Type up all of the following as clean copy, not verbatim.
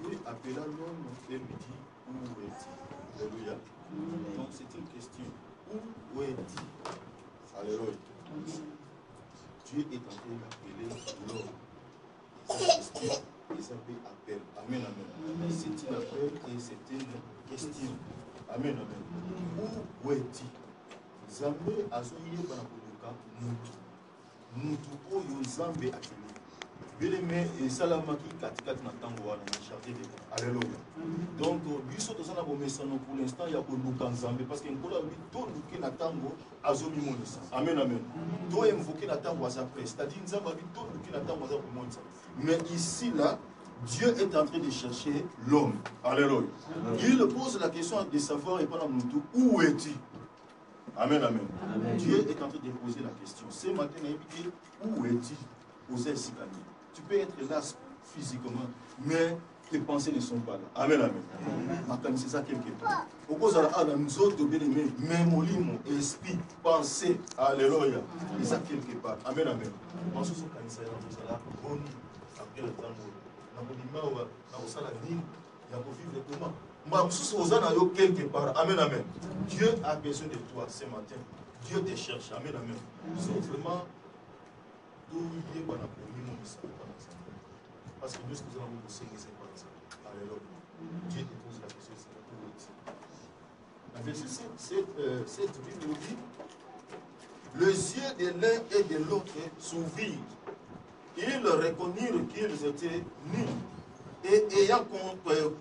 Dieu appela l'homme et lui dit, où es-tu? Alléluia. Donc c'est une question. Où es-tu? Alléluia. Dieu est en train d'appeler l'homme. Et ça fait appel. Amen, amen. C'est un appel et c'est une question. Amen, amen. Où es-tu? Zambé azoye banakoluka mutu oyo Nzambe akeli. Bien-aimé et salamaki katikati na tango wana na charité de Alléluia. Donc biso tozana bomesano pour l'instant ya koluka Nzambe parce que nkola bi to luke na tango azomi monisa. Amen, amen. To invoquer na tango aza près, c'est-à-dire Nzambe bi to luke na tango aza monisa. Mais ici là Dieu est en train de chercher l'homme. Alléluia. Il pose la question de savoir et pendant mutu où es-tu? Amen, amen, amen. Dieu est en train de poser la question. Ce matin, où es-tu? Tu peux être là physiquement, mais tes pensées ne sont pas là. Amen, amen. C'est ça quelque part. Au cause de nous autres, bien-aimés, mémoire, esprit, pensée, alléluia. C'est ça quelque part. Amen, amen. Pensez sur quand ça là, bon, après le temps, quelque part. Amen, amen. Dieu a besoin de toi ce matin. Dieu te cherche. Amen, amen. C'est vraiment parce que nous avons bossé que c'est pas ça. Alléluia. Dieu te pose la question, c'est la verset 7, Bible dit, les yeux de l'un et de l'autre s'ouvrirent. Ils reconnurent qu'ils étaient nus et ayant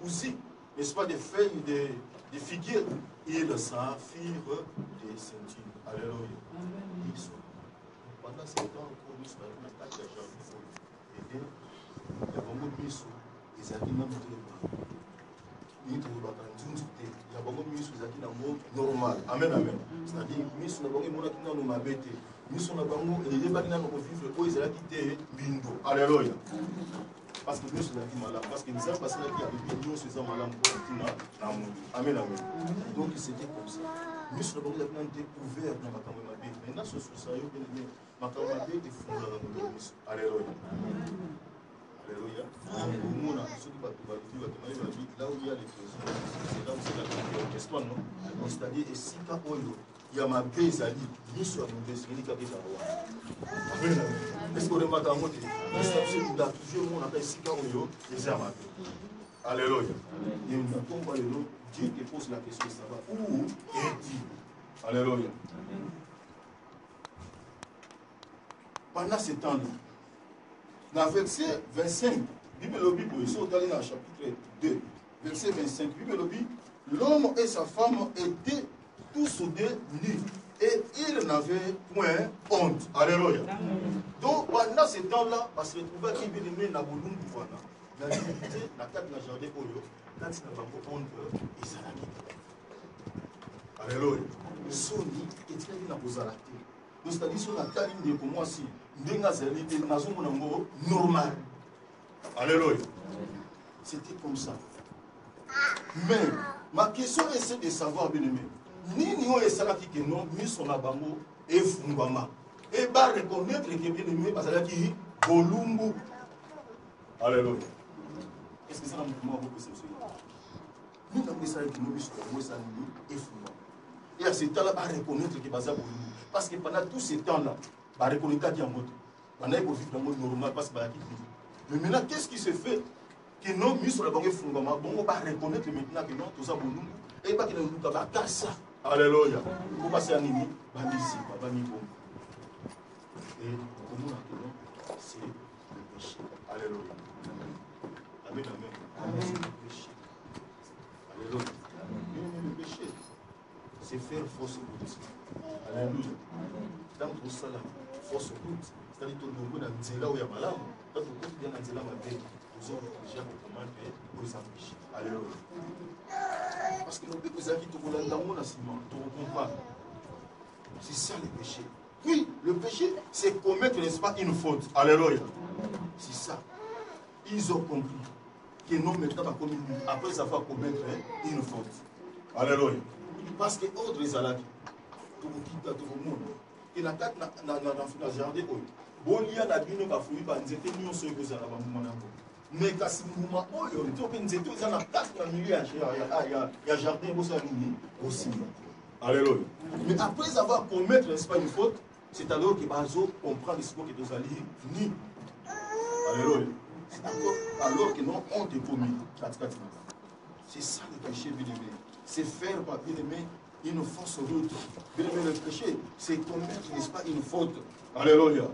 cousu, n'est-ce pas, des feuilles de figuier, ils s'en firent des ceintures. Alléluia. Pendant ce temps, nous sommes dans la tâche de jardin. Et il y a beaucoup de miso, ils ont dit non, il y a beaucoup de miso, ils ont dit normal. Amen, amen. C'est-à-dire, miso n'a pas eu mon nom à bêter. Miso n'a pas eu les bagnes à vivre, ils ont quitté bindo. Alléluia. Parce que miso n'a pas malade. Parce que nous avons passé la vie avec nous, nous sommes malades pour l'amour. Amen, amen. Donc, c'était comme ça. Miso n'a pas été ouvert dans ma caméra. Maintenant, ce soir, il y a ma caméra est fondée dans le miso. Alléluia. Alléluia. Là où il y a les trésors, c'est là où c'est la vie. N'est-ce pas, non? C'est-à-dire, et si quand il y a ma base à l'île, nous sommes des uniques à Amen. Est-ce qu'on remarque en mode? Il a toujours mon appel si quand il y a ma base. Alléluia. Et nous n'avons pas le nom. Dieu te pose la question, ça va. Où est-il? Alléluia. Pendant ce temps-là, dans le verset 25, Bible ils sont allés dans le chapitre 2, verset 25. Bible l'homme et sa femme étaient tous soudés nus et ils n'avaient point honte. Alléluia. Donc pendant ce temps-là, parce que trouva qu'il y avait une abondance de voilà, la dignité, la tête de la jardin oyo, quand il n'a pas honte, il s'en a quitté. Alléluia. Soni et il n'a pas arrêté. Donc c'est-à-dire sur la taille de comme moi si normal. Alléluia. C'était comme ça. Mais ma question est de savoir, bien aimé, ni nous et ça qui non, nous sommes à Bango et Fungama. Et bah reconnaître que bien aimé, parce que qui Bolumbu. Alléluia. Est-ce que ça n'a pas beaucoup de nous avons ça qui nous sommes et Fungama. Et à ce temps-là, à reconnaître que Baza Bolumbu. Parce que pendant tout ce temps-là, bah reconnaître qu'il y a un mot. On a vivre dans le monde normal parce que mais maintenant, qu'est-ce qui se fait que nos mis sur la banque fondamentaire, bon, on va reconnaître maintenant que non, tout ça, bon, nous, et pas que nous avons qu'à ça. Alléluia. Pour passer à Nini, ici, et pour nous, c'est le péché. Alléluia. Amen, amen. C'est le péché. Alléluia. Le péché, c'est faire fausse route. Alléluia. Dans tout ça, fausse route. C'est-à-dire que nous avons dit là où il y a malade, quand nous avons dit là où il y a nous avons déjà recommandé aux empêcher. Alléluia. Parce que nous avons dit que nous avons dit c'est ça le péché. Oui, le péché, c'est commettre, n'est-ce pas, une faute. Alléluia. C'est ça. Ils ont compris que nous maintenant commis après avoir commettre une faute. Alléluia. Parce que autres les alaki, tout le monde, et la tête dans le jardin, bolia na bino ba fui ba nzete nyonso ekozala ba mwana ngo Mais quand c'est mouvement, il y a jardin aussi. Alléluia. Mais après avoir commis, n'est-ce pas, une faute, c'est alors que Bazo comprend ce que nous allons ni. Alléluia. C'est alors que nous on te commis. C'est ça le péché, bien aimé. C'est faire, bien aimé, une fausse route. Bien aimé, le péché, c'est commettre, n'est-ce pas, une faute. Alléluia.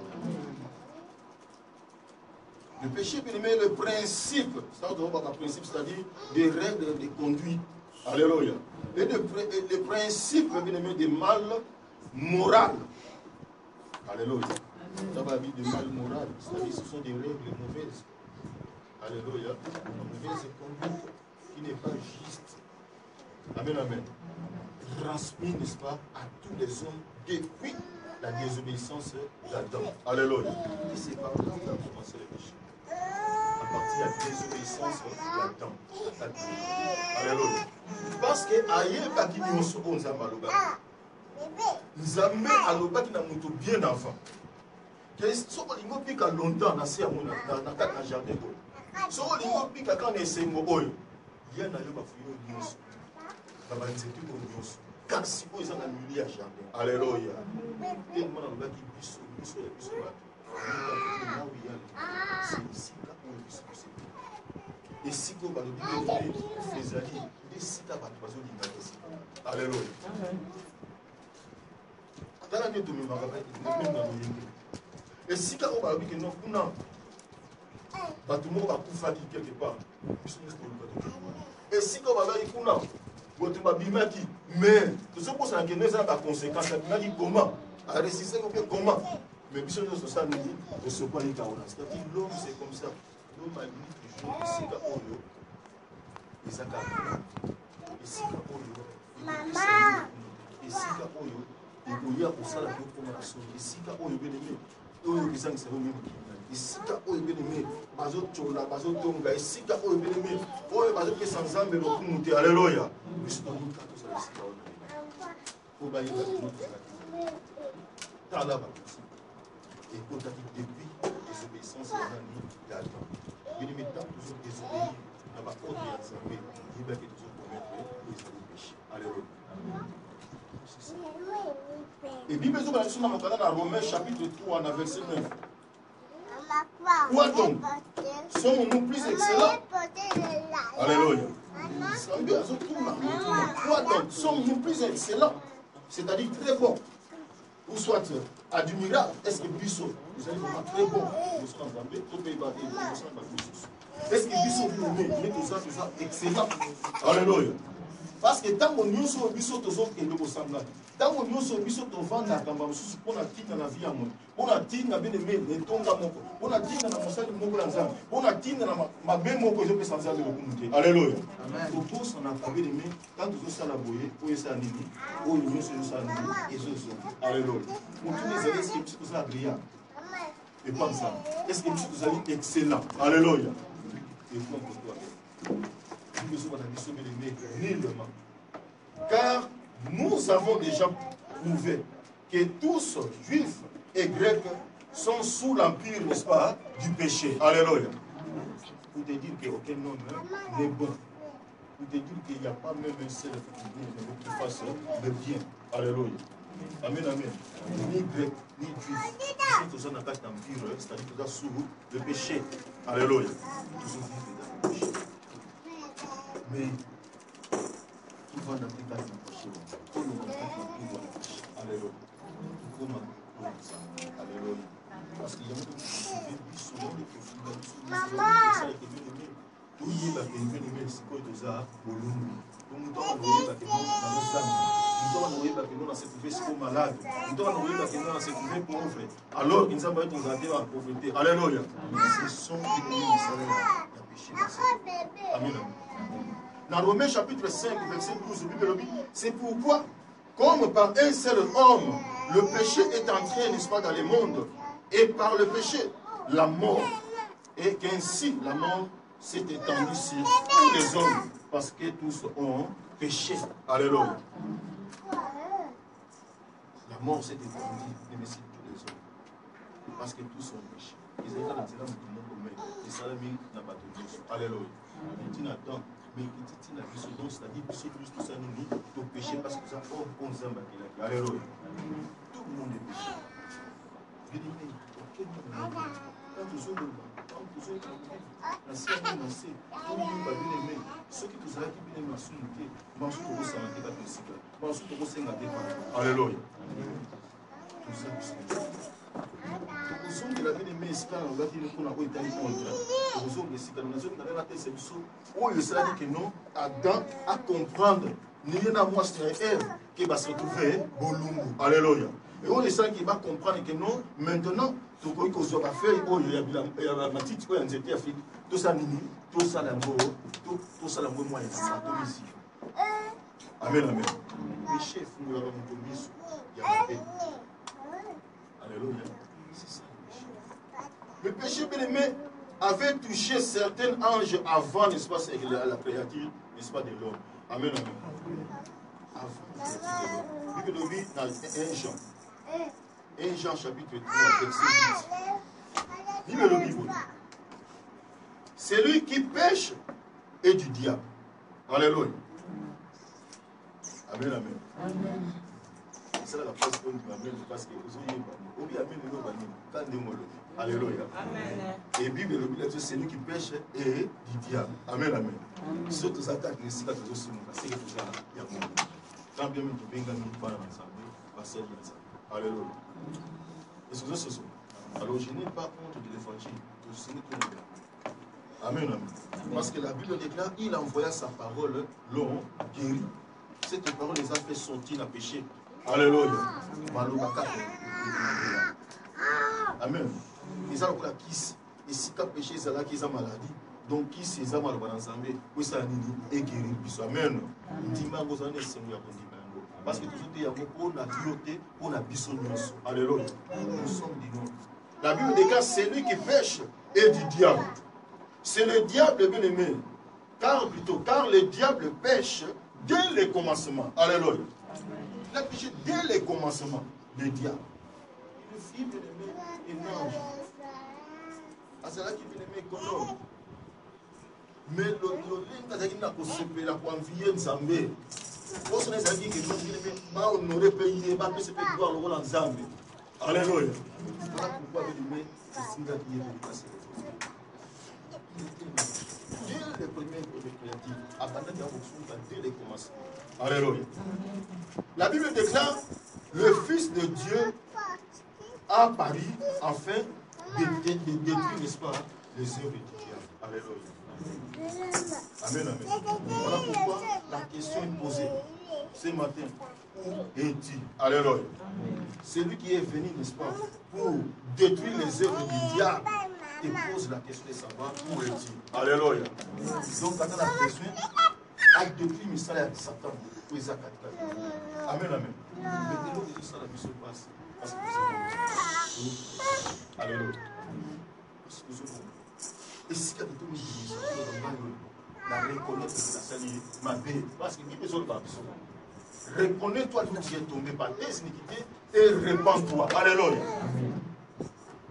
Le péché, bien aimé, le principe, c'est-à-dire des règles de conduite. Alléluia. Et le principe, bien aimé, des mal moral. Alléluia. Ça va dire de mal moral, c'est-à-dire ce sont des règles mauvaises. Alléluia. Une mauvaise conduite qui n'est pas juste. Amen, amen. Transmis, n'est-ce pas, à tous les hommes depuis la désobéissance d'Adam. Alléluia. Et c'est par là qu'on a commencé le péché. À partir de la désobéissance d'Adam. Alléluia. Parce que ailleurs, qui nous sommes Nzambe aloba qui n'a mutu bien enfant. Que soko lingo pika longtemps na se amona na kaka jardin ko. Soko lingo pika quand esengo oyo. Ya na yo ba fuyo nyonso. Ba ba nzetu ko nyonso. Kasi ko eza na milieu ya jardin. Alléluia. Et mona aloba ki biso ya biso ba. C'est ici là où biso biso. Et si ko ba lobi fezali, desika ba bazo linga ici. Alléluia. Et si quand on va dire que non, tout le monde va couper quelque part. Et si quand on va dire que non, on va dire mais tout ce qu'on a dit, nous avons des conséquences. On a dit comment? À résister comment? Mais puis nous ça nous dit, on se prend les carottes. C'est-à-dire l'homme c'est comme ça. L'homme a dit toujours ici quand on y est, et ça calme. Ici quand on y est, ici quand on y est. Il y a pour ça la commandation. Ici, quand on est bien aimé, on est bien aimé. Ici, quand on est bien aimé, bazo chola, bazo tonga. Ici, quand on est bien aimé, on est bazo qui sans âme et le coup monté. Alléluia. Mais c'est dans nous quand ça ici. Faut bailler la vie. T'as là-bas. Et quand tu as dit depuis désobéissance, il y a un il y a tant toujours désobéir. Il n'y a pas autre ensemble. Il y a toujours commettre les péchés. Alléluia. Et Bible dit dans Romains chapitre 3, verset 9. Quoi donc? Sommes-nous plus excellents? Alléluia. Quoi donc? Sommes-nous plus excellents? C'est-à-dire très bons. Ou soit admirable. Est-ce que Bissot, vous allez vraiment très bon? Est-ce que Bissot, vous aimez tout ça, excellent? Alléluia. Parce que tant qu'on nous sommes Bissot, nous sommes semblable. Tant qu'on nous sommes Bissot, nous sommes pour la tine dans la vie à moi. Pour la tine, bien aimé, les tonga moko. Pour la tine dans la monsale moko lanzam. Pour la tine dans ma même moko, je peux sans le communauté. Alléluia. Pour tous, on a bien aimé, quand nous sommes laboyés, pour essayer à nini, pour nous sommes à nini, et ce sont. Alléluia. Pour tous les élèves, est-ce que vous êtes agréable? Et pas ça. Est-ce que vous êtes excellent? Alléluia. Et quoi pour toi? Nous sommes nullement. Car nous avons déjà prouvé que tous, juifs et grecs, sont sous l'empire, n'est-ce pas, du péché. Alléluia. Pour te dire qu'aucun homme n'est bon. Pour te dire qu'il n'y a pas même un seul qui fasse le bien. Alléluia. Amen, amen. Ni grec, ni juif. Tous sont dans l'empire, c'est-à-dire qu'ils sont sous le péché. Alléluia. Tous sont dans le péché. Mais qui va dans tes cas de péché? Alléluia. Alléluia. Parce qu'il y a beaucoup de choses qui sont maman. Tout y est bien aimé, c'est quoi de ça? Nous sommes malades. Nous sommes pauvres. Alors qu'ils ont été gardés en pauvreté. Alléluia. Ce sont les péchés. Amen. Dans Romains chapitre 5, verset 12, c'est pourquoi, comme par un seul homme, le péché est entré, n'est-ce pas, dans le monde, et par le péché, la mort, et qu'ainsi la mort s'est étendue sur tous les hommes, parce que tous ont péché. Alléluia. La mort s'est étendue sur tous les hommes, parce que tous ont péché. ils étaient dans le monde, les salami n'a pas de Dieu. Alléluia. Il dit attends, mais il dit la donc c'est-à-dire que c'est plus tout ça nous tout péché parce que ça on s'aime à Alléluia. Tout le monde est péché. Je dis mais auquel moment quand nous sommes la science nous sait tout le monde va bien aimer ceux qui nous arrêtent bien aimer sous nous manchent pour ça n'était pas possible. Manchent pour ça n'était pas. Alléluia. Tout ça nous de la vie de mes esclaves, on va dire qu'on a été contre. Nous sommes des citoyens, nous sommes dans la tête, c'est où il sera dit que non, Adam à comprendre, n'y a moi sur Ève qui va se retrouver Bolungu. Alléluia. Et on est ça qui va comprendre que non, maintenant, tout ce qu'on va faire, il y a la petite, il y a une éthique Afrique, tout ça, tout ça, tout ça, moi, ça, tout ici. Amen, amen. Péché, il y a la paix. Alléluia. C'est ça. Le péché bien-aimé avait touché certains anges avant, n'est-ce pas, la créature, n'est-ce pas, de l'homme. Amen, amen. Avant la créature de l'homme. Bible dans 1 Jean. 1 Jean chapitre 3, verset 8. Bible de Bible. Celui qui pêche est du diable. Alléluia. Amen, amen. Amen. C'est la phrase qu'on nous amène parce que vous avez alléluia. Et la Bible dit que c'est lui qui pêche et du diable. Amen, amen. Surtout ça, quand il y a des choses qui sont quand bien même tu vengas nous parler ensemble, passer ensemble. Alléluia. Est-ce que c'est ça? Alors je n'ai pas honte de l'évangile. Ce n'est que le amen, amen. Parce que la Bible déclare il envoya sa parole, l'homme guéri. Cette parole les a fait sortir la péché. Alléluia. Amen. Ils ont la kiss. Et si tu as péché, c'est là qu'ils ont maladie. Donc, qui c'est ça, malheureusement, ensemble, oui, ça est guéri. Amen. Parce que toujours, on a duoté, on a bisonnos. Alléluia. Nous sommes des noms. La Bible déclare celui qui pêche est du diable. C'est le diable bien-aimé. Car le diable pêche dès le commencement. Alléluia. Il a péché dès le commencement, le diable. Le fils bien-aimé est un ange. C'est là qu'il bien-aimé comme l'homme. Mais le lien n'a pas se la confier Nzambé. Pour ce n'est pas dit que nous bien-aimé, on aurait payé, pas que c'est pour voir le rôle en Nzambé. Alléluia. Voilà pourquoi bien-aimé, c'est ce qui est venu passer. Dès le premier créatif, abandonné à vos dès le commencement. Alléluia. La Bible déclare le Fils de Dieu a apparu afin de détruire, n'est-ce pas, les œuvres du diable. Alléluia. Amen, amen. Voilà pourquoi la question est posée ce matin. Où es-tu? Alléluia. C'est lui qui est venu, n'est-ce pas, pour détruire les œuvres du diable. Et pose la question de savoir où es-tu? Alléluia. Donc, quand on a besoin, a détruit le mystère de Satan. Amen, amen. Mettez-nous que ça, la vie se passe. Parce que vous êtes alléluia. Parce que vous êtes et si quand vous êtes la reconnaître que la salie m'a payé. Parce que qui besoin de pas reconnais-toi d'où tu es tombé par tes iniquités et répands-toi. Alléluia.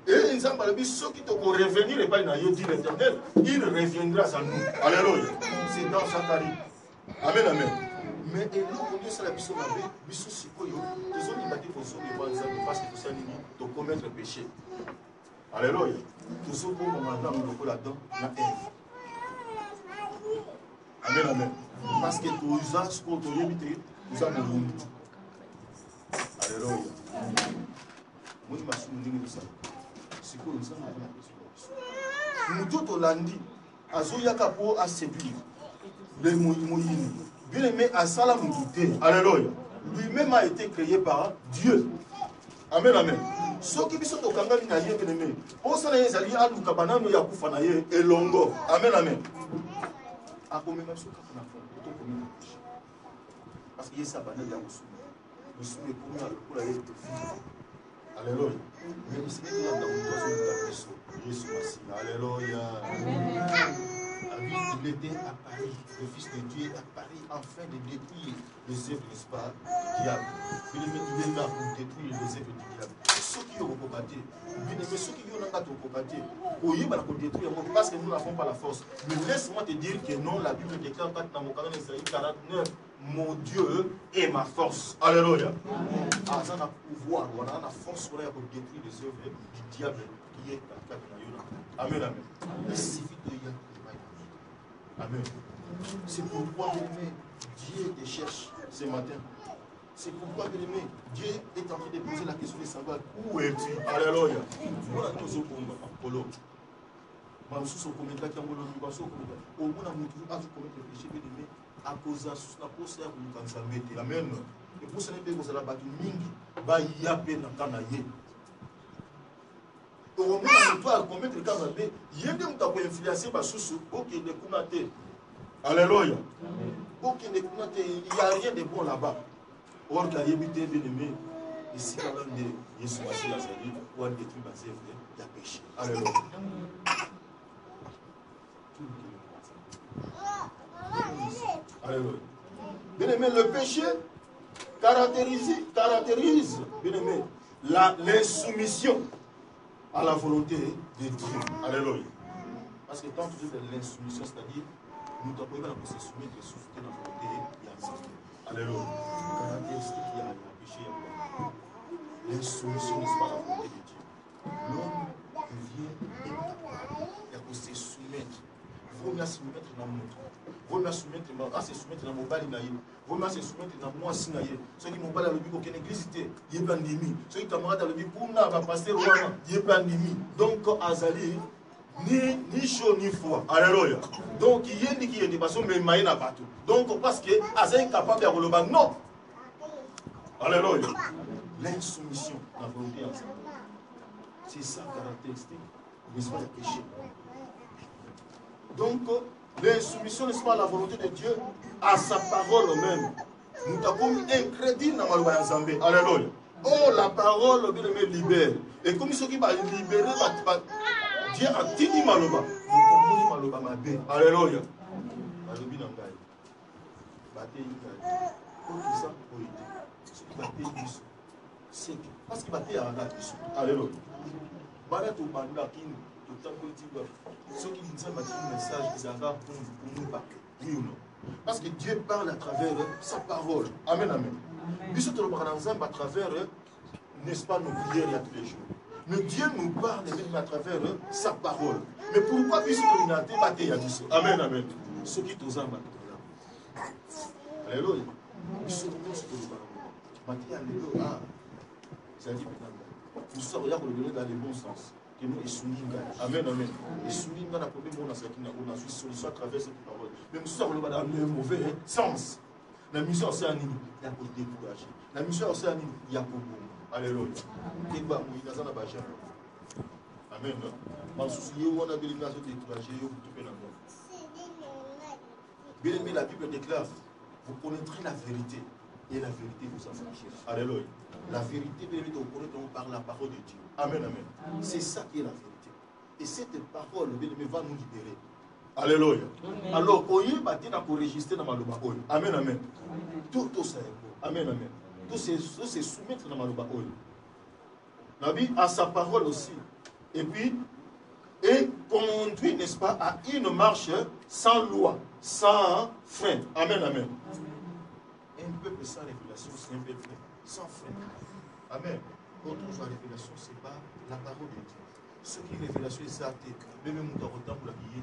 Et nous avons ceux qui te vont revenir et pas dit l'Éternel, il reviendra à nous. Alléluia. C'est dans Zacharie. Amen, amen. Mais et nous, on dit ça la mission avec, mission sikoyo, ils ont dit pour sauver parce que tout ça de commettre péché. Alléluia. Tout ce qu'on m'a dit, on là-dedans, la haine. Amen, amen. Parce que tout ça, ce qu'on t'a évité, nous avons monde. Alléluia. Moi, je m'assume de ça. Sikoyo, nous avons nous tous lundi, Azoyaka pour à séduire. Le Moïni. Bien aimé, à Salam Douté. Alléluia. Lui-même a été créé par Dieu. Amen, amen. Ceux qui sont au Kangami n'a rien bien aimé. Pour ça, les alliés à Lukabanano Yakufanaye et Longo. Amen, amen. A combien de choses qu'on a fait? Parce qu'il y a ça, nous sommes les premiers pour la vie. Alléluia. Mais il s'est dit dans le Jésus Massi. Alléluia. Il était à Paris, le Fils de Dieu est à Paris afin de détruire les œuvres, n'est-ce pas, du diable. Il est là pour détruire les œuvres du diable. Ceux qui au Bokate. Mais ceux qui ont un Bokate, oui, bah, pour détruire, parce que nous n'avons pas la force. Mais laisse-moi te dire que non, la Bible déclare dans mon calendrier Isaïe 49, mon Dieu est ma force. Alléluia. Ah, ça a pouvoir, on a la force pour détruire les œuvres du diable qui est à la Amen, amen. Il suffit de y aller. Amen. C'est pourquoi, bien-aimé, Dieu te cherche ce matin. C'est pourquoi, bien-aimé, Dieu est en train de poser la question de savoir où es-tu. Alléluia. Voilà, nous sommes au Mamsous au commentaire qui a volé le basso. Au moins, on a commis le péché, bien-aimé, à cause de la poste à vous. Amen. Et pour ce n'est pas que la bâtie mingi, va y a peine à Kanaye. Au moment où on doit commettre le Kanaye, il y a des gens qui ont influencé par sous ok, de Kunate. Alléluia. Ok, il n'y a rien de bon là-bas. Or, il y a des bien-aimés, ici, quand même, il y a ce passé la série, ou un détruit basé, il y a péché. Alléluia. Alléluia. Bien-aimé, le péché caractérise, bien-aimé, l'insoumission à la volonté de Dieu. Alléluia. Parce que tant que tu fais l'insoumission, c'est-à-dire, nous devons se soumettre et souffrir dans la volonté de Dieu. Alléluia. Caractéristique, il y a le péché. L'insoumission, n'est-ce pas, à la volonté de Dieu. L'homme devient incapable. Il y a que se soumettre. Il faut bien se soumettre dans le monde. Il faut bien se soumettre dans le mobile. Il faut bien se soumettre dans le mois. Ceux qui m'ont pas dans le but aucune église, il y a pas d'ennemi. Ceux qui t'ont dans le but pour nous, va passer loin, il y a pas d'ennemi. Donc, Azali, ni chaud ni froid. Alléluia. Donc, il y a qui est de façon, mais il n'a pas tout. Donc, parce que Azali est capable de relever. Non. Alléluia. L'insoumission, la volonté ensemble. C'est ça caractéristique, n'est-ce pas, le péché. Donc, l'insoumission, n'est-ce pas, la volonté de Dieu à sa parole même. Nous avons un crédit dans le Zambé. Alléluia. Oh, la parole me libère. Et comme ceux qui vont libérer, Dieu a dit Maloba. Nous avons dit Maloba, ma bé. Alléluia. Malobi Nangai. Bate Ingai. Pour qui ça, pour aider. Ceux qui battent plus. C'est parce qu'il battait à la Alléluia. Bala to bandula kini to tango tiba. Ceux qui disent un message ils agarrent pour nous battre. Oui ou non? Parce que Dieu parle à travers sa parole. Amen, amen. Puis surtout le à travers, n'est-ce pas, nos prières il y a tous les jours. Mais Dieu nous parle même à travers sa parole. Mais pourquoi puis surtout il a été battu? Amen, amen. Ceux qui t'osent battre. Alléluia. Puis surtout le battu. Alléluia. Ça dit nous sommes là pour le donner dans le bon sens. Que nous soulignons. Amen, amen. Et soulignons la première on a su solution à travers cette parole. Mais nous sommes dans le mauvais sens. La mission c'est un il y a pour décourager. La mission c'est un il y a pour bon. Alléluia. Et bah, il y a ça dans la bâche. Amen. Parce que on a bien l'image de décourager, vous tout bien aimé, la Bible déclare vous connaîtrez la vérité et la vérité vous affranchira. Alléluia. La vérité, bien évidemment, par la parole de Dieu. Amen, amen. C'est ça qui est la vérité. Et cette parole, bien aimé, va nous libérer. Alléluia. Alors, oye, bâti n'a pas enregistré dans ma loba. Amen, amen. Tout ça est bon. Amen, amen. Tout c'est soumettre dans ma loba. La vie a sa parole aussi. Et puis, et conduit, n'est-ce pas, à une marche sans loi, sans frein. Amen, amen. Un peuple sans révélation, c'est un peuple sans frein. Amen. Quand on joue à la révélation, ce n'est pas la parole de Dieu. Ce qui est révélation, c'est ça. Même si on a autant pour la vie,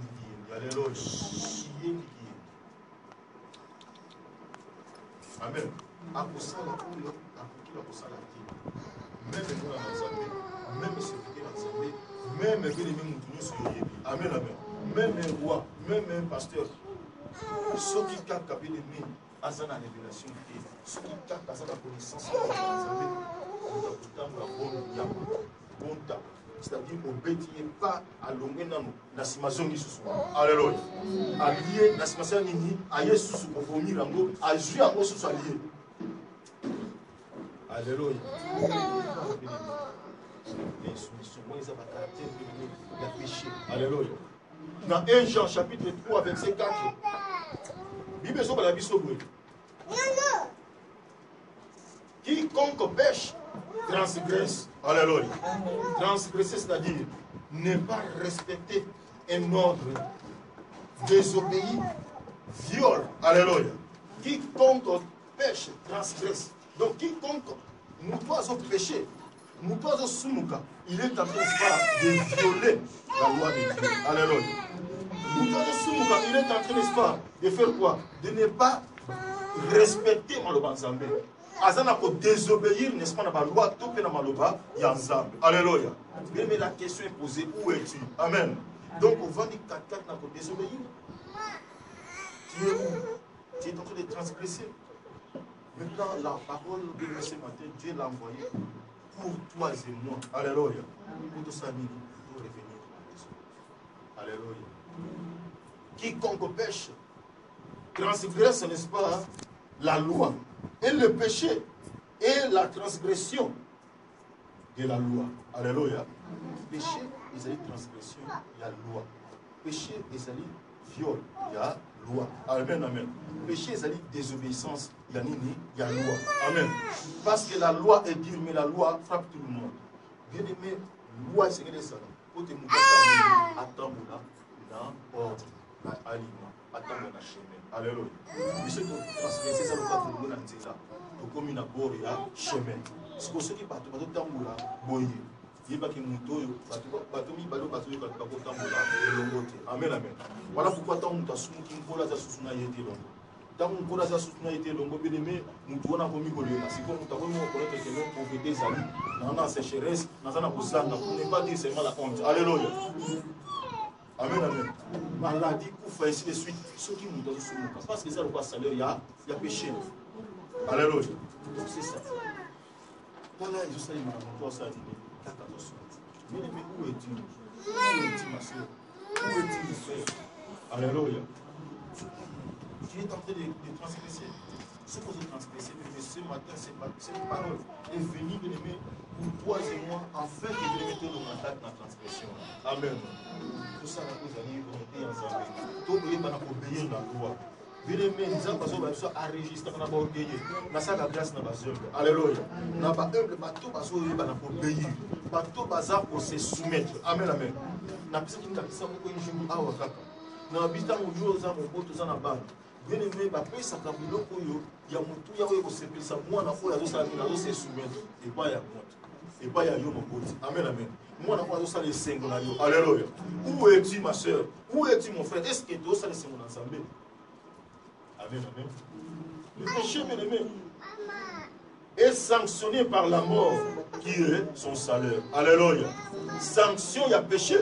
alléluia. Amen. À cause de la couleur, à cause de la vie. Même nous, dans Zambé, même ceux qui sont dans Zambé, même les gens qui sont Amen, amen. Même un roi, même un pasteur. Ceux qui captent la vie, à la révélation, ceux qui captent la connaissance, c'est-à-dire obéir pas à l'ongénamo, la simation qui se soit. Alléluia. Allié, la simation nini, à Yesu sous conformi rango, à jouer à moi sous allié. Alléluia. L'insoumission, moi ils ont un caractère de péché. Alléluia. Dans 1 Jean chapitre 3 verset 4. Bible sur la Bible. Quiconque pêche transgresse. Alléluia. Transgresser, c'est-à-dire ne pas respecter un ordre, désobéir, viole. Alléluia. Quiconque pêche, transgresse. Donc quiconque nous doit pécher, nous doit soumuka, il est en train de violer la loi de Dieu. Alléluia. Nous doit soumuka, il est en train, n'est-ce pas, de faire quoi? De ne pas respecter Maloba Nzambe. Azana ko désobéir, n'est-ce pas, dans la loi, tout est dans Maloba, Nzambe. Alléluia. Mais la question est posée, où es-tu? Amen. Donc on va dire quelqu'un n'a pas désobéir. Tu es où? Tu es en train de transgresser. Maintenant, la parole de Dieu ce matin, Dieu l'a envoyé pour toi et moi. Alléluia. Pour tout ça, pour revenir à Dieu. Alléluia. Quiconque pêche, transgresse, n'est-ce pas, la loi. Et le péché est la transgression de la loi. Alléluia. Péché, il y a transgression, il y a loi. Péché, il y a viol, il y a loi. Amen, amen. Péché, il y a désobéissance, il y a nini, il y a loi. Amen. Parce que la loi est dure, mais la loi frappe tout le monde. Bien aimé, loi, c'est que ça. Pour te montrer ça, attends, dans ordre, aliment, attends, dans chemin. Alléluia. Mais c'est que transgresser ça, le pas tout le monde a dit ça. Donc, comme il y a bord, il y a chemin. C'est pour ça que partout, temps, boyer. Amen, amen. Voilà pourquoi tant que tu as tant qu'on a été longo bien aimé, nous devons commis c'est comme nous avons connaître que nous pauvreté zali, dans la sécheresse, dans un apostat, pour ne pas dire seulement la honte. Alléluia. Amen, amen. Maladie, coup, ainsi de suite. Ceux qui nous donnent sur nous, parce que ça, le pas salaire, il y a péché. Alléluia. C'est ça. Voilà, je sais, il ça. Mais où es-tu? Où es-tu, ma soeur? Où es-tu, mon frère? Alléluia. Tu es en train de transgresser. Ce que je transgresser, mais ce matin, cette parole est venue de l'aimer pour toi et moi, afin que Dieu mette nos attaques dans la transgression. Amen. Tout ça, nous allons ensemble. Tout le monde va obéir dans la loi. Bien-aimé, nous avons besoin d'enregistrer dans la orgueil. Nous avons la grâce dans la humble. Alléluia. Nous avons humble, bateau bateau obéir. Bateau bazar pour se soumettre. Amen, amen. Nous avons besoin de nous avons besoin de nous avons besoin bien-aimé, ça a il y a tout yawe ko sepelisa mwana fo ya zosala na zo se soumettre et pas ya moto et pas ya yo mokoti. Amen, amen. Mwana fo ya zosala sengo na yo. Alléluia. Où es-tu, ma soeur? Où es-tu, mon frère? Est-ce que tu as sengo na Nzambe? Amen, amen. Le péché, bien-aimé, est sanctionné par la mort qui est son salaire. Alléluia. Sanction, il y a péché,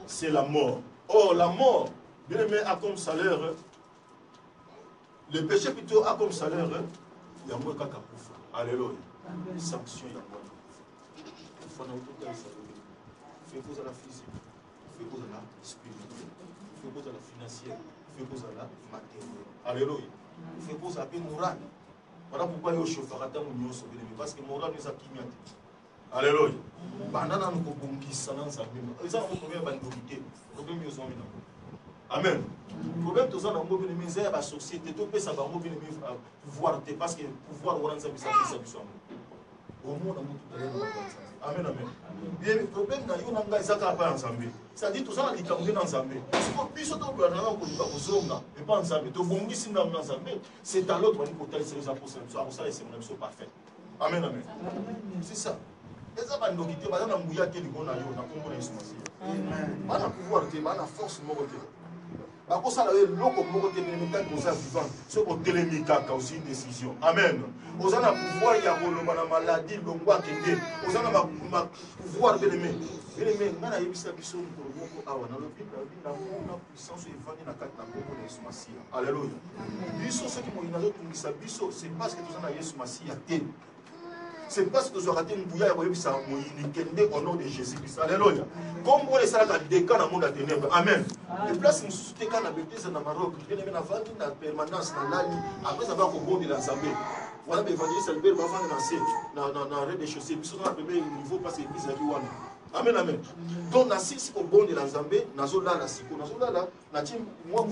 c'est la mort. Or, la mort, bien-aimé, a comme salaire, le péché plutôt a comme salaire, il y a moins qu'à Kapoufa. Alléluia. Sanction, il y a moins. Il faut que fais cause à la physique, fais cause à la spirituelle, fais cause à la financière, fais cause à la matérielle. Alléluia. Fais cause à la morale. Voilà pourquoi il y a un chauffeur à temps parce que moral nous a quimia. Alléluia. Banana nous kobongisa dans sa vie. Ils ont combien de bandités. Problème ils ont mis. Amen. Problème tous en mobile misère la société tout peut ça va mobile pouvoir parce que pouvoir on ça ça au monde tout à l'heure. Amen, amen. Bien le problème na yo nanga ezaka pas ensemble. Ça dit tout ça na likambe na ensemble. Siko biso to bana na ko liba kozonga et pas ensemble. To bongisi na ensemble. C'est à l'autre on côté c'est les apôtres ça c'est mon avis parfait. Amen, amen. C'est ça. Eza bandokité bana na mbuya te likona yo na kombo na Yesu Masiya. Amen. Bana pouvoir te bana force moko te. Bako ça la loko moko te mais tant que ça vivant ce ko télémika ka aussi une décision. Amen. Aux ana pouvoir ya koloba na maladie longwa kende. Aux ana ma pouvoir bien-aimé. Bien-aimé ngana yebisa biso moko awa na lobi na puissance evandi na kati na kombo na Yesu Masiya. Alléluia. Biso ce qui mo ina tungisa biso c'est parce que tous ana Yesu Masiya te. C'est parce que nous avons raté une bouillard au nom de Jésus-Christ. Alléluia. Comme on est là, des cas dans le monde à ténèbres. Amen. Les places où nous sommes dans bêtise dans le Maroc, nous avons une permanence dans l'année. Après, ça va au bon de l'Assemblée. Voilà, l'évangéliste Albert va faire dans le rez-de-chaussée. Nous sommes dans le premier niveau parce que l'église est Amen, amen. Donc, nous sommes au bon de l'Assemblée. Nous sommes là, moi,